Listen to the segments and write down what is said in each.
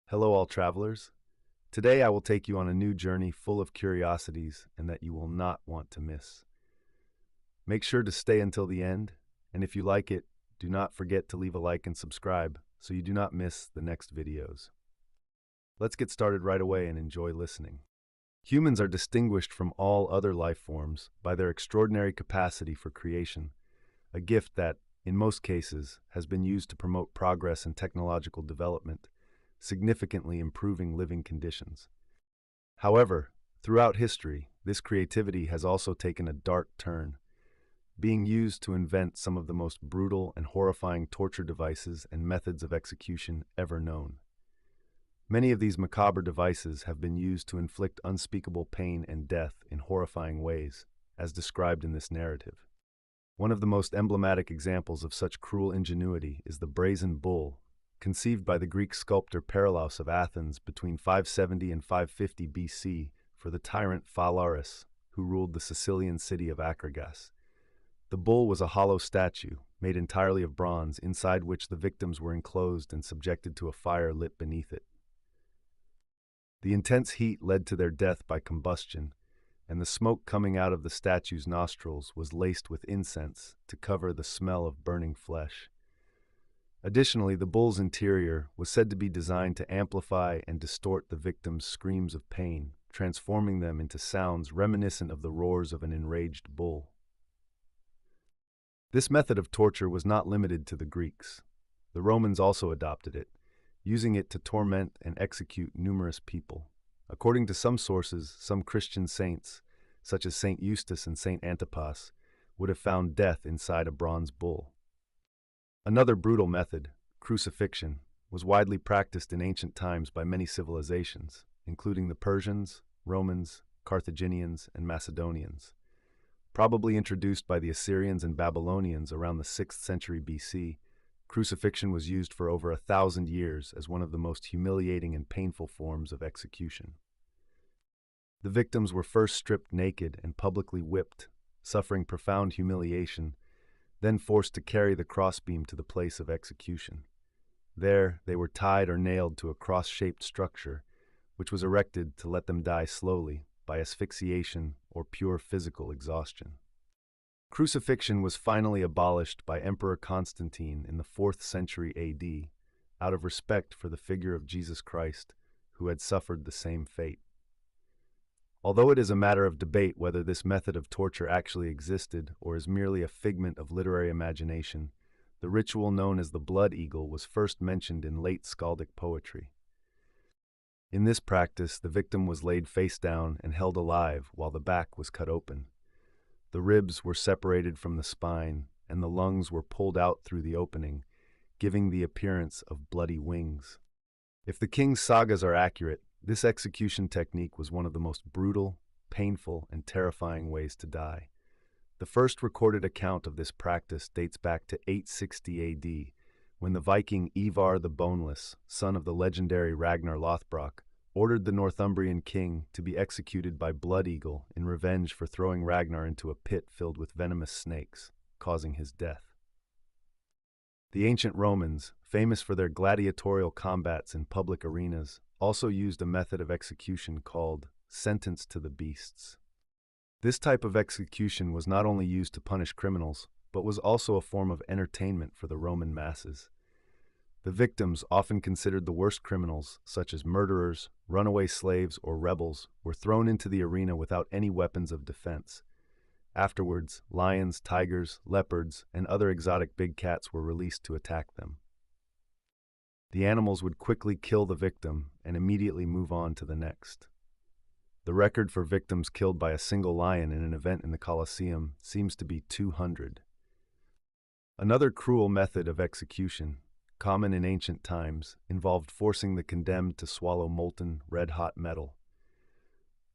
Hello, all travelers. Today I will take you on a new journey full of curiosities and that you will not want to miss. Make sure to stay until the end, and if you like it, do not forget to leave a like and subscribe so you do not miss the next videos. Let's get started right away and enjoy listening. Humans are distinguished from all other life forms by their extraordinary capacity for creation, a gift that, in most cases, has been used to promote progress and technological development, significantly improving living conditions. However, throughout history, this creativity has also taken a dark turn, being used to invent some of the most brutal and horrifying torture devices and methods of execution ever known. Many of these macabre devices have been used to inflict unspeakable pain and death in horrifying ways, as described in this narrative. One of the most emblematic examples of such cruel ingenuity is the brazen bull, conceived by the Greek sculptor Paralaus of Athens between 570 and 550 BC for the tyrant Phalaris, who ruled the Sicilian city of Acragas. The bull was a hollow statue, made entirely of bronze, inside which the victims were enclosed and subjected to a fire lit beneath it. The intense heat led to their death by combustion, and the smoke coming out of the statue's nostrils was laced with incense to cover the smell of burning flesh. Additionally, the bull's interior was said to be designed to amplify and distort the victims' screams of pain, transforming them into sounds reminiscent of the roars of an enraged bull. This method of torture was not limited to the Greeks. The Romans also adopted it, using it to torment and execute numerous people. According to some sources, some Christian saints, such as Saint Eustace and Saint Antipas, would have found death inside a bronze bull. Another brutal method, crucifixion, was widely practiced in ancient times by many civilizations, including the Persians, Romans, Carthaginians, and Macedonians. Probably introduced by the Assyrians and Babylonians around the 6th century BC, crucifixion was used for over 1,000 years as one of the most humiliating and painful forms of execution. The victims were first stripped naked and publicly whipped, suffering profound humiliation, then forced to carry the crossbeam to the place of execution. There, they were tied or nailed to a cross-shaped structure, which was erected to let them die slowly by asphyxiation or pure physical exhaustion. Crucifixion was finally abolished by Emperor Constantine in the 4th century AD, out of respect for the figure of Jesus Christ, who had suffered the same fate. Although it is a matter of debate whether this method of torture actually existed or is merely a figment of literary imagination, the ritual known as the blood eagle was first mentioned in late skaldic poetry. In this practice, the victim was laid face down and held alive while the back was cut open. The ribs were separated from the spine, and the lungs were pulled out through the opening, giving the appearance of bloody wings. If the king's sagas are accurate, this execution technique was one of the most brutal, painful, and terrifying ways to die. The first recorded account of this practice dates back to 860 AD, when the Viking Ivar the Boneless, son of the legendary Ragnar Lothbrok, ordered the Northumbrian king to be executed by Blood Eagle in revenge for throwing Ragnar into a pit filled with venomous snakes, causing his death. The ancient Romans, famous for their gladiatorial combats in public arenas, also used a method of execution called sentence to the beasts. This type of execution was not only used to punish criminals, but was also a form of entertainment for the Roman masses. The victims, often considered the worst criminals, such as murderers, runaway slaves, or rebels, were thrown into the arena without any weapons of defense. Afterwards, lions, tigers, leopards, and other exotic big cats were released to attack them. The animals would quickly kill the victim and immediately move on to the next. The record for victims killed by a single lion in an event in the Colosseum seems to be 200. Another cruel method of execution, common in ancient times, involved forcing the condemned to swallow molten, red-hot metal.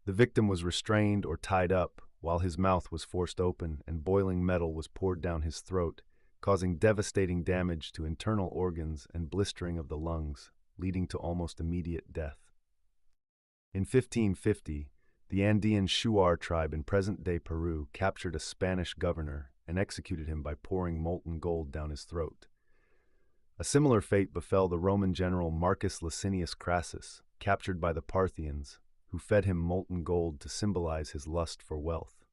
The victim was restrained or tied up while his mouth was forced open and boiling metal was poured down his throat, causing devastating damage to internal organs and blistering of the lungs, leading to almost immediate death. In 1550, the Andean Shuar tribe in present-day Peru captured a Spanish governor and executed him by pouring molten gold down his throat. A similar fate befell the Roman general Marcus Licinius Crassus, captured by the Parthians, who fed him molten gold to symbolize his lust for wealth.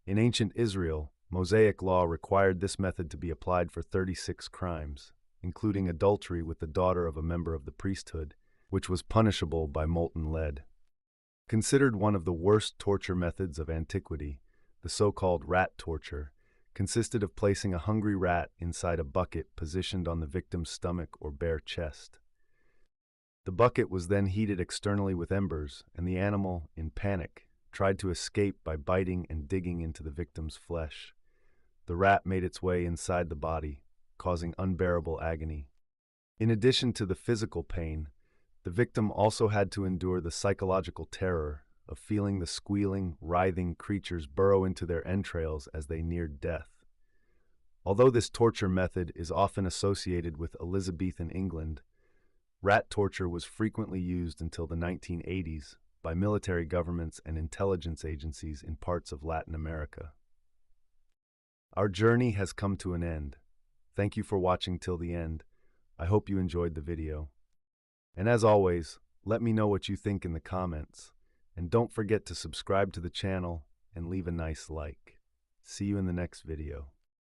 In ancient Israel, Mosaic law required this method to be applied for 36 crimes, including adultery with the daughter of a member of the priesthood, which was punishable by molten lead. Considered one of the worst torture methods of antiquity, the so-called rat torture consisted of placing a hungry rat inside a bucket positioned on the victim's stomach or bare chest. The bucket was then heated externally with embers, and the animal, in panic, tried to escape by biting and digging into the victim's flesh. The rat made its way inside the body, causing unbearable agony. In addition to the physical pain, the victim also had to endure the psychological terror of feeling the squealing, writhing creatures burrow into their entrails as they neared death. Although this torture method is often associated with Elizabethan England, rat torture was frequently used until the 1980s by military governments and intelligence agencies in parts of Latin America. Our journey has come to an end. Thank you for watching till the end. I hope you enjoyed the video. And as always, let me know what you think in the comments. And don't forget to subscribe to the channel and leave a nice like. See you in the next video.